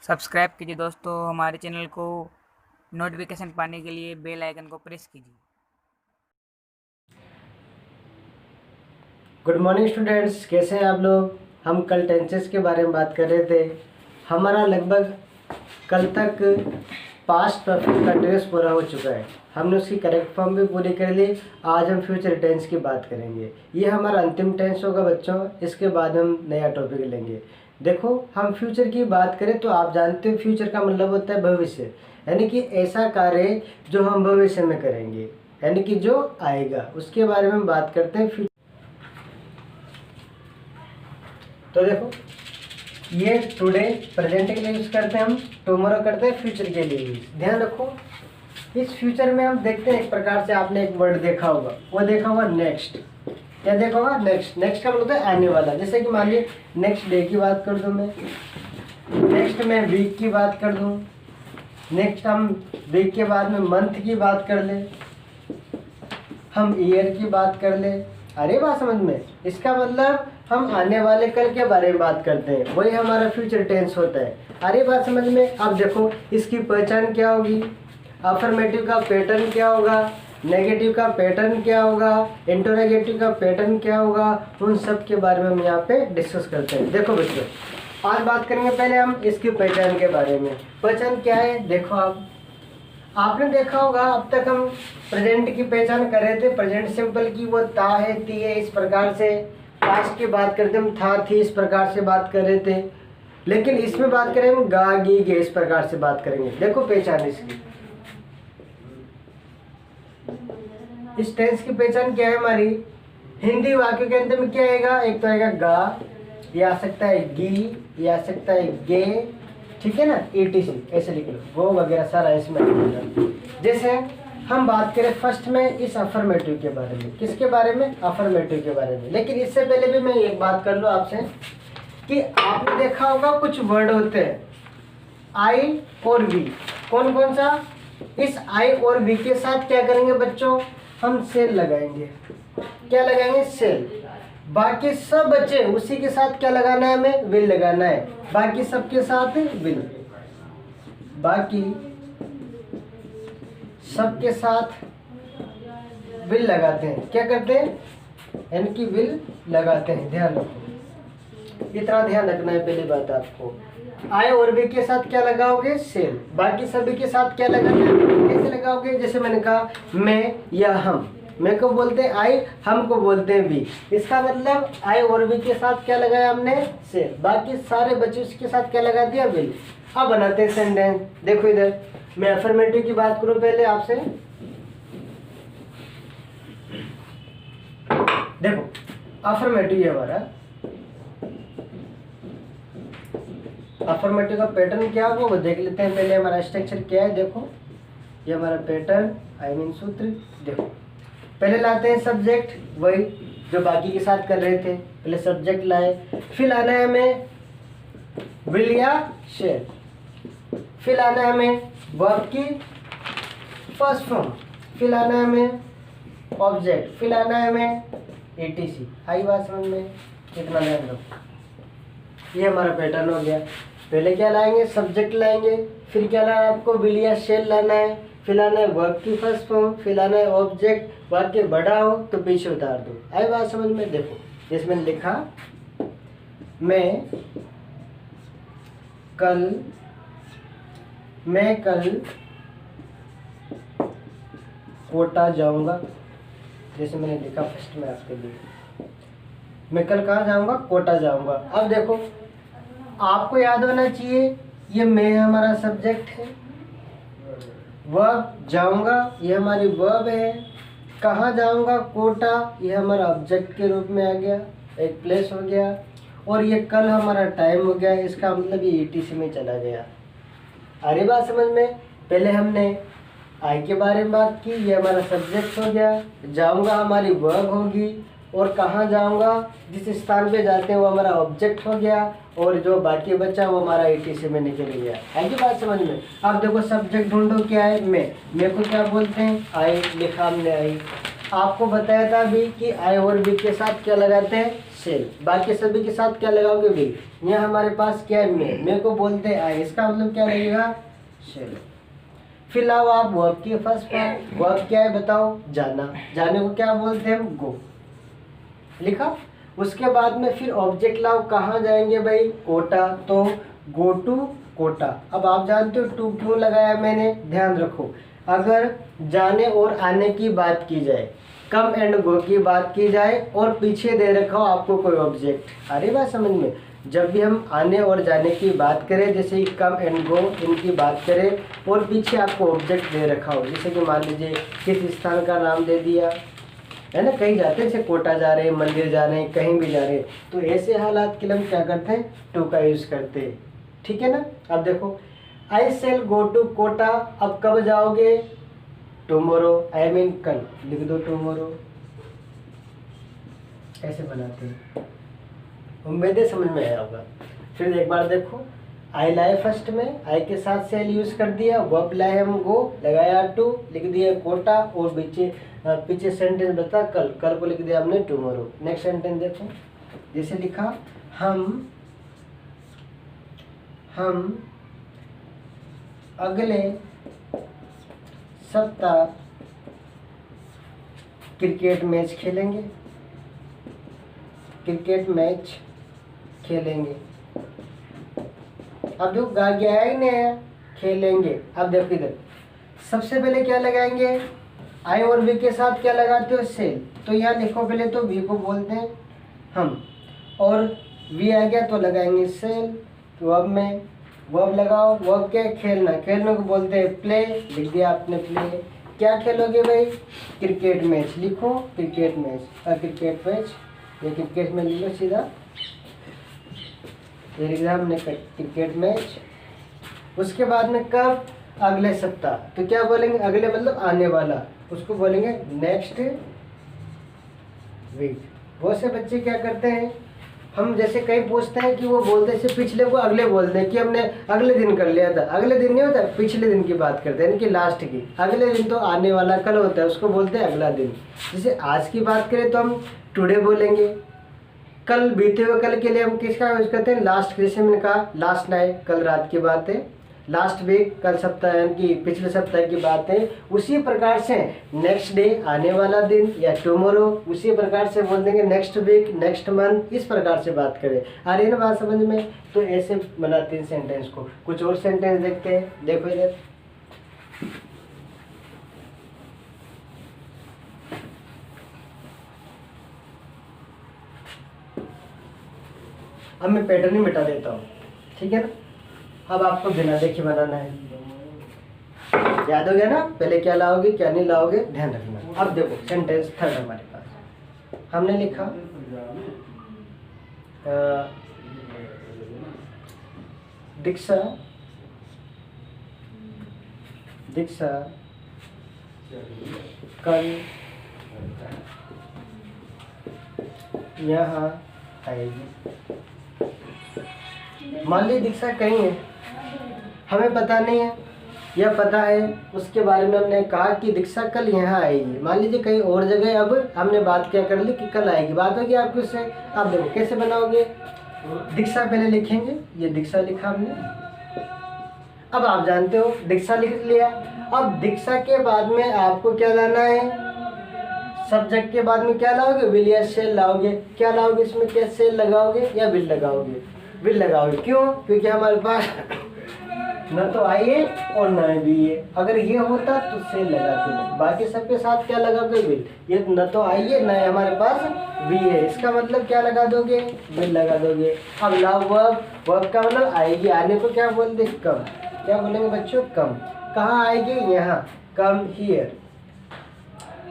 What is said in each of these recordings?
Subscribe कीजिए दोस्तों हमारे चैनल को। नोटिफिकेशन पाने के लिए बेल आइकन को प्रेस कीजिए। गुड मॉर्निंग स्टूडेंट्स, कैसे हैं आप लोग। हम कल टेंसेस के बारे में बात कर रहे थे। हमारा लगभग कल तक पास्ट परफेक्ट कंटिन्यूअस पूरा हो चुका है। हमने उसकी करेक्ट फॉर्म भी पूरी कर ली। आज हम फ्यूचर टेंस की बात करेंगे। ये हमारा अंतिम टेंस होगा बच्चों। इसके बाद हम नया टॉपिक लेंगे। देखो, हम फ्यूचर की बात करें तो आप जानते हो फ्यूचर का मतलब होता है भविष्य, यानी कि ऐसा कार्य जो हम भविष्य में करेंगे, यानी कि जो आएगा उसके बारे में बात करते हैं। तो देखो, ये टुडे प्रेजेंट के लिए यूज़ करते हैं हम, टुमारो करते हैं फ्यूचर के लिए यूज़। ध्यान रखो, इस फ्यूचर में हम देखते हैं एक प्रकार से आपने एक वर्ड देखा होगा, वो देखा होगा नेक्स्ट। क्या देखा होगा? नेक्स्ट। नेक्स्ट का मतलब होता है आने वाला। जैसे कि मान लीजिए नेक्स्ट डे की बात कर दूँ मैं, नेक्स्ट में वीक की बात कर दूँ, नेक्स्ट हम वीक के बाद में मंथ की बात कर ले, हम ईयर की बात कर ले। अरे बात समझ में? इसका मतलब हम आने वाले कल के बारे में बात करते हैं, वही हमारा फ्यूचर टेंस होता है। अरे बात समझ में? अब देखो, इसकी पहचान क्या होगी, अफर्मेटिव का पैटर्न क्या होगा, नेगेटिव का पैटर्न क्या होगा, इंटरोगेटिव का पैटर्न क्या होगा, उन सब के बारे में हम यहाँ पे डिस्कस करते हैं। देखो बच्चों, आज बात करेंगे पहले हम इसकी पहचान के बारे में। पहचान क्या है? देखो, आपने देखा होगा अब तक हम प्रेजेंट की पहचान कर रहे थे। प्रेजेंट सिंपल की वो ता है, ती है, इस प्रकार से। पास्ट की बात करते हम था, थी, इस प्रकार से बात कर रहे थे। लेकिन इसमें बात करें हम गा, गी, गे, इस प्रकार से बात करेंगे। देखो पहचान इसकी, इस टेंस की पहचान क्या है हमारी। हिंदी वाक्य के अंदर में क्या आएगा? एक तो आएगा गा, ये आ सकता है गी, ये आ सकता है गे, ठीक है ना, ETC ऐसे लिख लो, वो वगैरह सारा इसमें आएगा। जैसे हम बात करें फर्स्ट में इस अफर्मेटिव के बारे में। किसके बारे में? अफर्मेटिव के बारे में। लेकिन इससे पहले भी मैं एक बात कर लूँ आपसे कि आपने देखा होगा कुछ वर्ड होते हैं आई और वी। कौन कौन सा? इस आई और वी के साथ क्या करेंगे बच्चों? हम सेल लगाएंगे। क्या लगाएंगे? सेल। बाकी सब बच्चे उसी के साथ क्या लगाना है? हमें विल लगाना है। बाकी सबके साथ विल, बाकी सबके साथ विल लगाते हैं। क्या करते हैं? यानी कि विल लगाते हैं। ध्यान रखो, इतना ध्यान रखना है पहली बात आपको। आई और वी के साथ क्या लगाओगे? सेल। बाकी सभी के साथ क्या लगाना है? कैसे लगाओगे? जैसे मैंने कहा मैं या हम, मैं को बोलते हैं आई, हम को बोलते हैं वी। इसका मतलब आई और वी के साथ क्या लगाया हमने? सेल। बाकी सारे बच्चे उसके साथ क्या लगा दिया? विल। अब बनाते हैं सेंटेंस। देखो इधर, मैं अफर्मेटिव की बात करूं पहले आपसे। देखो अफर्मेटिव ये हमारा, अफर्मेटिव का पैटर्न क्या होगा वो देख लेते हैं पहले। हमारा स्ट्रक्चर क्या है? देखो, ये हमारा पैटर्न, आई मीन सूत्र। देखो, पहले लाते हैं सब्जेक्ट, वही जो बाकी के साथ कर रहे थे। पहले सब्जेक्ट लाए, फिर लाना है हमें विल या शेल, फिर लाना है हमें वर्ब की फर्स्ट फॉर्म, फिर लाना है हमें ऑब्जेक्ट, फिर लाना है हमें ETC। आई बात समझ में? कितना ध्यान रखो। ये हमारा पैटर्न हो गया। पहले क्या लाएंगे? सब्जेक्ट लाएंगे, फिर क्या लाना है आपको? विल या शेल लाना है, फिर लाना है वर्ब की फर्स्ट फॉर्म, फिर लाना है ऑब्जेक्ट। वाक्य बड़ा हो तो पीछे उतार दो। आई बात समझ में? देखो, जिसमें लिखा मैं कल कोटा जाऊंगा। जैसे मैंने लिखा फर्स्ट में आपके लिए, मैं कल कहाँ जाऊंगा? कोटा जाऊंगा। अब देखो, आपको याद होना चाहिए ये मैं हमारा सब्जेक्ट है, वर्ब जाऊंगा ये हमारी वर्ब है, कहाँ जाऊंगा? कोटा, ये हमारा ऑब्जेक्ट के रूप में आ गया, एक प्लेस हो गया, और ये कल हमारा टाइम हो गया। इसका मतलब ये ETC में चला गया। अरे बात समझ में? पहले हमने आई के बारे में बात की, ये हमारा सब्जेक्ट हो गया, जाऊंगा हमारी वर्ब होगी, और कहाँ जाऊंगा, जिस स्थान पे जाते हैं वो हमारा ऑब्जेक्ट हो गया, और जो बाकी बचा वो हमारा ETC में निकल गया। है की बात समझ में? अब देखो सब्जेक्ट ढूंढो, क्या है? मैं को क्या बोलते हैं? आई, लिखा हमने आई। आपको बताया था अभी कि आई और बी के साथ क्या लगाते हैं, सेल। बाकी सभी के साथ क्या लगाओगे, बी। यहाँ हमारे पास क्या है, मैं को बोलते हैं आई, इसका मतलब क्या लगेगा, सेल। फिर लाओ आप वर्ब की फर्स्ट फॉर्म। वर्ब क्या है बताओ, जाना। जाने को क्या बोलते हैं हम, गो। लिखा। उसके बाद में फिर ऑब्जेक्ट लाओ, कहाँ जाएंगे भाई, कोटा, तो गो टू कोटा। अब आप जानते हो टू क्यों लगाया मैंने, ध्यान रखो। अगर जाने और आने की बात की जाए, कम एंड गो की बात की जाए और पीछे दे रखा हो आपको कोई ऑब्जेक्ट, अरे बात समझ में, जब भी हम आने और जाने की बात करें, जैसे कि कम एंड गो इनकी बात करें और पीछे आपको ऑब्जेक्ट दे रखा हो, जैसे कि मान लीजिए किस स्थान का नाम दे दिया है ना, कहीं जाते हैं जैसे कोटा जा रहे हैं, मंदिर जा रहे हैं, कहीं भी जा रहे हैं, तो ऐसे हालात के लिए हम क्या करते हैं, टू का यूज़ करते हैं। ठीक है ना। अब देखो, आई सेल गो टू कोटा। अब कब जाओगे, टुमारो, आई मीन कल। लिख दो टुमारो, ऐसे बनाते हैं। उम्मीद है समझ में आया होगा। फिर एक बार देखो, आई लाए फर्स्ट में, आई के साथ सेल यूज़ कर दिया, वर्ब लाए हम गो, लगाया टू, लिख दिया कोटा, और पीछे सेंटेंस बता कल, कल को लिख दिया हमने टुमारो। नेक्स्ट सेंटेंस देखो, जैसे लिखा, हम अगले सप्ताह क्रिकेट मैच खेलेंगे, क्रिकेट मैच खेलेंगे। अब जो गा गया है नहीं है, खेलेंगे। अब देखो इधर सबसे पहले क्या लगाएंगे, आई और वी के साथ क्या लगाते हो, सेल। तो यहाँ लिखो, पहले तो वी को बोलते हैं हम, और वी आ गया तो लगाएंगे सेल। तो अब में वर्ब लगाओ, वर्ब क्या है, खेलना। खेलने को बोलते हैं प्ले, लिख दिया आपने प्ले। क्या खेलोगे भाई, क्रिकेट मैच। लिखो क्रिकेट मैच, क्रिकेट मैच, ये क्रिकेट में लिखो सीधा, ये लिख दिया हमने क्रिकेट मैच। उसके बाद में कब, अगले सप्ताह। तो क्या बोलेंगे, अगले मतलब आने वाला, उसको बोलेंगे नेक्स्ट वीक। बहुत से बच्चे क्या करते हैं, हम जैसे कहीं पूछते हैं कि वो बोलते हैं, जैसे पिछले को अगले बोलते हैं कि हमने अगले दिन कर लिया था। अगले दिन नहीं होता, पिछले दिन की बात करते हैं, यानी कि लास्ट की। अगले दिन तो आने वाला कल होता है, उसको बोलते हैं अगला दिन। जैसे आज की बात करें तो हम टुडे बोलेंगे। कल, बीते हुए कल के लिए हम किसका यूज करते हैं, लास्ट। जैसे मैंने कहा लास्ट नाइट, कल रात की बात है। लास्ट वीक, कल सप्ताह, यानी कि पिछले सप्ताह की बात है। उसी प्रकार से नेक्स्ट डे, आने वाला दिन, या टुमारो, उसी प्रकार से बोल देंगे नेक्स्ट वीक, नेक्स्ट मंथ। इस प्रकार से बात करें। आ रही है ना बात समझ में। तो ऐसे बनाते हैं सेंटेंस को। कुछ और सेंटेंस देखते हैं, देखो इधर। अब मैं पैटर्न ही मिटा देता हूँ, ठीक है ना। अब आपको बिना देखे बनाना है, याद हो गया ना। पहले क्या लाओगे, क्या नहीं लाओगे, ध्यान रखना। अब देखो सेंटेंस थर्ड हमारे पास, हमने लिखा दीक्षा कल यहाँ आएगी। मान ली दीक्षा कहीं है, हमें पता नहीं है, या पता है उसके बारे में हमने कहा कि दीक्षा कल यहाँ आएगी। मान लीजिए कहीं और जगह, अब हमने बात क्या कर ली कि कल आएगी, बात होगी आपकी उससे। आप देखो कैसे बनाओगे, दीक्षा पहले लिखेंगे, ये दीक्षा लिखा हमने। अब आप जानते हो दीक्षा लिख लिया। अब दीक्षा के बाद में आपको क्या लाना है, सब्जेक्ट के बाद में क्या लाओगे, विल या शेल लाओगे। क्या लाओगे इसमें, क्या शेल लगाओगे या विल लगाओगे, विल लगाओगे। क्यों, क्योंकि हमारे पास न तो आई है और न बी है। अगर ये होता तो सेल लगाते, बाकी सबके साथ क्या लगाओगे, विल। ये न तो आई है, न हमारे पास बी है, इसका मतलब क्या लगा दोगे, विल लगा दोगे। अब लाओ वर्ब, वर्ब का मतलब आएगी, आने को क्या बोलते, कम। क्या बोलेंगे बच्चों, कम। कहाँ आएगी, यहाँ, कम हियर।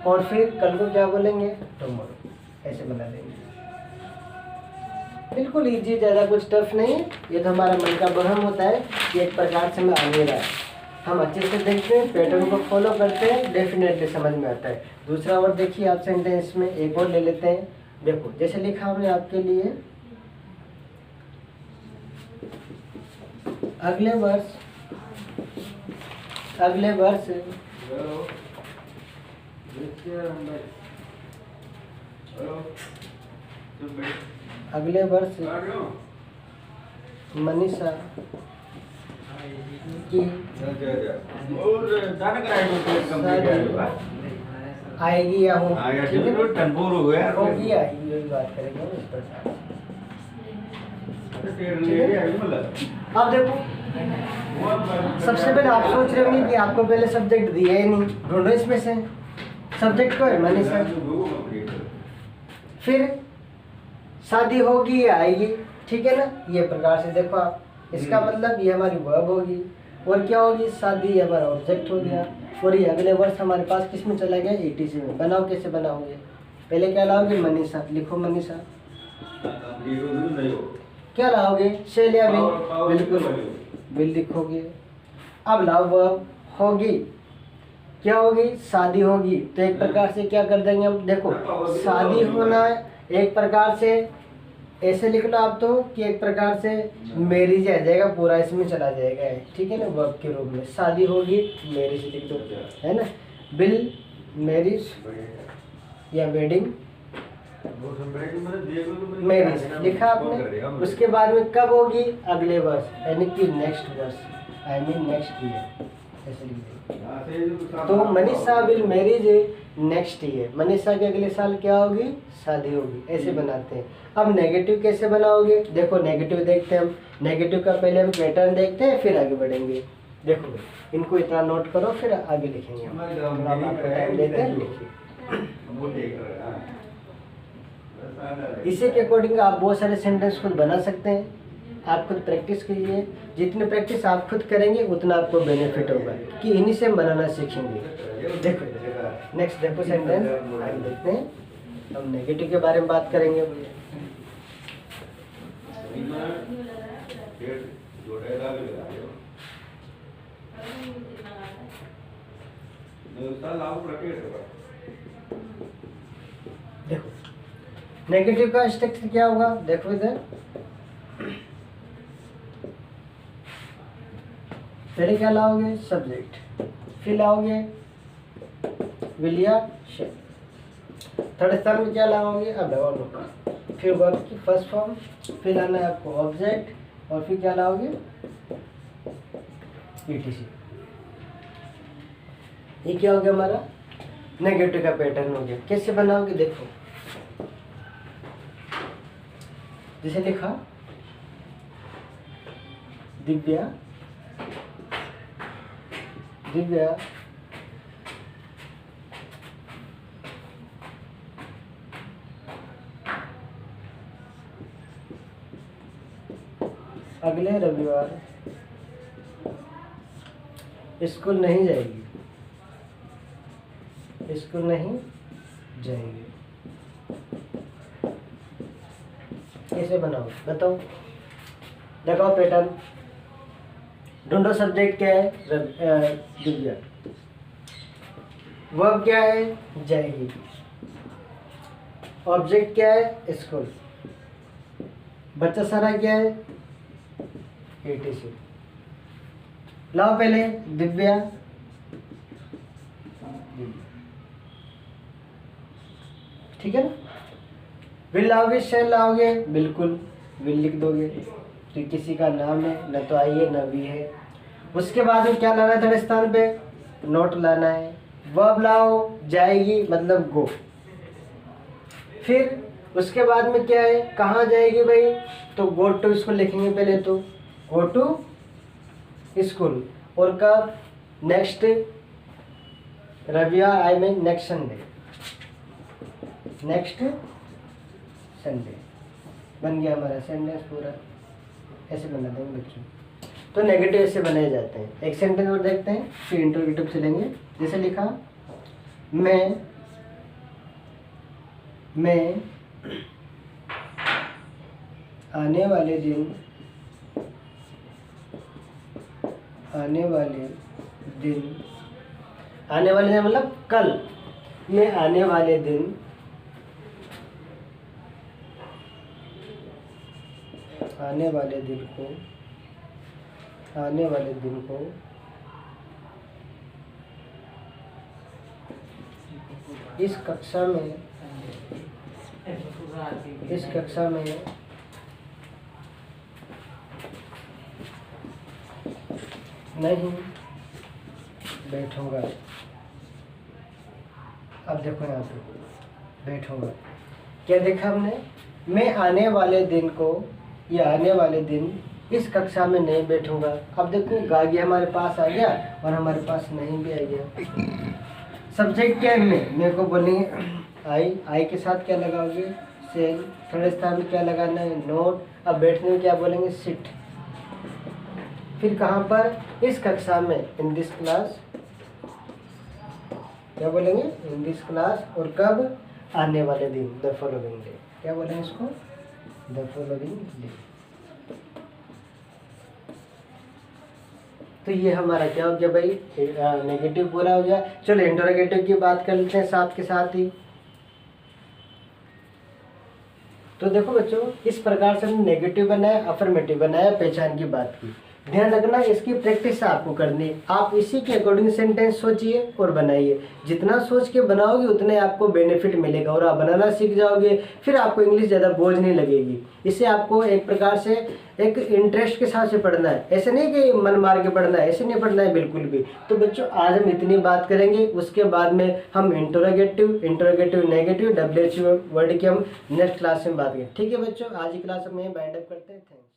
और फिर कल को क्या बोलेंगे, टुमारो। ऐसे बना देंगे। बिल्कुल इजी, ज़्यादा कुछ टफ नहीं है। ये तो हमारा मन का बहम होता है कि एक प्रकार से मैं आने रहा है। हम अच्छे से देखते हैं, पैटर्न को फॉलो करते हैं, डेफिनेटली समझ में आता है। दूसरा और देखिए आप सेंटेंस में, एक और ले लेते हैं। देखो जैसे लिखा हमने आपके लिए, अगले वर्ष अगले वर्ष मनीषा की आएगी या हो, ठीक है, होगी आएगी, यही बात करेंगे हम इस प्रकार से। अब देखो, सबसे पहले आप सोच रहे होंगे कि आपको पहले सब्जेक्ट दिया ही नहीं, ढूंढो इसमें से सब्जेक्ट को है मनीषा, फिर शादी होगी या आएगी, ठीक है ना, ये प्रकार से देखो आप, इसका मतलब ये हमारी वर्ब होगी और क्या होगी, शादी, ये हमारा ऑब्जेक्ट हो गया, और ये अगले वर्ष हमारे पास किस में चला गया, ईटीसी में। बनाओ, कैसे बनाओगे, पहले क्या लाओगे, मनीषा, लिखो मनीषा, क्या लाओगे, शेल या विल, बिल्कुल विल लिखोगे। अब लाओ वर्ब, होगी, क्या होगी, शादी होगी, तो एक प्रकार से क्या कर देंगे हम, देखो शादी होना है, एक प्रकार से ऐसे लिख लो आप तो कि एक प्रकार से मैरिज आ जाएगा, पूरा इसमें चला जाएगा, ठीक है ना, वर्ब के रूप में, शादी होगी मैरिज लिख दो, है ना, बिल मैरिज या वेडिंग, मैरिज लिखा आपने। उसके बाद में कब होगी, अगले वर्ष, यानी कि नेक्स्ट वर्ष, आई मीन नेक्स्ट ईयर, ऐसे लिख देंगे। तो Manisha will marriage next year, Manisha के अगले साल क्या होगी, शादी होगी, ऐसे बनाते हैं। अब नेगेटिव कैसे बनाओगे, देखो नेगेटिव देखते हैं हम, नेगेटिव का पहले हम पैटर्न देखते हैं, फिर आगे बढ़ेंगे। देखो इनको इतना नोट करो, फिर आगे लिखेंगे हम, थोड़ा हम आपको टाइम देते हैं, लिखिए। इसी के अकॉर्डिंग आप बहुत सारे सेंटेंस खुद बना सकते हैं, आप खुद प्रैक्टिस कीजिए, जितनी प्रैक्टिस आप खुद करेंगे उतना आपको बेनिफिट होगा, कि इन्हीं से हम बनाना सीखेंगे। देखो नेक्स्ट देखो सेंटेंस आगे देखते हैं, हम नेगेटिव के बारे में बात करेंगे। देखो नेगेटिव का स्ट्रक्चर क्या होगा, देखो इधर पहले क्या लाओगे, सब्जेक्ट, फिर लाओगे विल या शैल, थर्ड स्थान में क्या लाओगे, अब लगाओ नो, फिर वर्ब की फर्स्ट फॉर्म, फिर लाना है आपको ऑब्जेक्ट, और फिर क्या लाओगे, ईटीसी। ये क्या हो गया हमारा नेगेटिव का पैटर्न हो गया। कैसे बनाओगे, देखो जैसे लिखा दिव्या, दिव्या अगले रविवार स्कूल नहीं जाएगी, स्कूल नहीं जाएगी, कैसे बनाओ, बताओ, लगाओ पैटर्न, ढूंढो सब्जेक्ट क्या है, दिव्या, वर्ब क्या है, जाएगी, ऑब्जेक्ट क्या है, स्कूल, बच्चा सारा क्या है, ईटीसी। लाओ पहले दिव्या, ठीक है ना, विल लाओगे, शैल लाओगे, बिल्कुल विल लिख दोगे, तो किसी का नाम है, न तो आई है न भी है। उसके बाद में क्या लाना है, थर्ड स्थान पे नोट लाना है, वर्ब लाओ, जाएगी मतलब गो, फिर उसके बाद में क्या है, कहाँ जाएगी भाई, तो गो टू स्कूल लिखेंगे पहले, तो गो टू स्कूल, और कब, नेक्स्ट रविवार, I mean next Sunday, next Sunday, बन गया हमारा सेंटेंस पूरा। ऐसे बना देंगे बच्चों, तो नेगेटिव ऐसे बनाए जाते हैं। एक सेंटेंस और देखते हैं, फिर इंटरोगेटिव से लेंगे। जैसे लिखा, मैं आने वाले दिन आने वाले दिन मतलब कल, मैं आने वाले दिन इस कक्षा में इस कक्षा में नहीं बैठूंगा। अब देखो यहाँ पे बैठूंगा, क्या देखा हमने? मैं आने वाले दिन को या आने वाले दिन इस कक्षा में नहीं बैठूंगा। अब देखो गागी हमारे पास आ गया और हमारे पास नहीं भी आ गया। सब्जेक्ट क्या है? मैं को बोलेंगे आई के साथ क्या लगाओगे? सेल। थर्ड स्थान में क्या लगाना है? नोट। अब बैठने में क्या बोलेंगे? सिट। फिर कहाँ पर? इस कक्षा में, इन दिस क्लास। क्या बोलेंगे? In this class. और कब? आने वाले दिन, द फॉलोइंग डे। क्या बोलेंगे इसको? The following day. तो ये हमारा क्या हो गया भाई? नेगेटिव पूरा हो गया। चलो इंटरोगेटिव की बात कर लेते हैं साथ के साथ ही। तो देखो बच्चों, इस प्रकार से हमने नेगेटिव बनाया, अफर्मेटिव बनाया, पहचान की बात की। ध्यान रखना, इसकी प्रैक्टिस आपको करनी है। आप इसी के अकॉर्डिंग सेंटेंस सोचिए और बनाइए। जितना सोच के बनाओगे उतने आपको बेनिफिट मिलेगा और आप बनाना सीख जाओगे। फिर आपको इंग्लिश ज़्यादा बोझ नहीं लगेगी। इसे आपको एक प्रकार से एक इंटरेस्ट के साथ से पढ़ना है। ऐसे नहीं कि मन मार के पढ़ना है, ऐसे नहीं पढ़ना है बिल्कुल भी। तो बच्चों आज हम इतनी बात करेंगे, उसके बाद में हम इंटरोगेटिव नेगेटिव WH वर्ड की हम नेक्स्ट क्लास में बात करें। ठीक है बच्चों, आज की क्लास में बाइंड अप करते हैं। थैंक्स।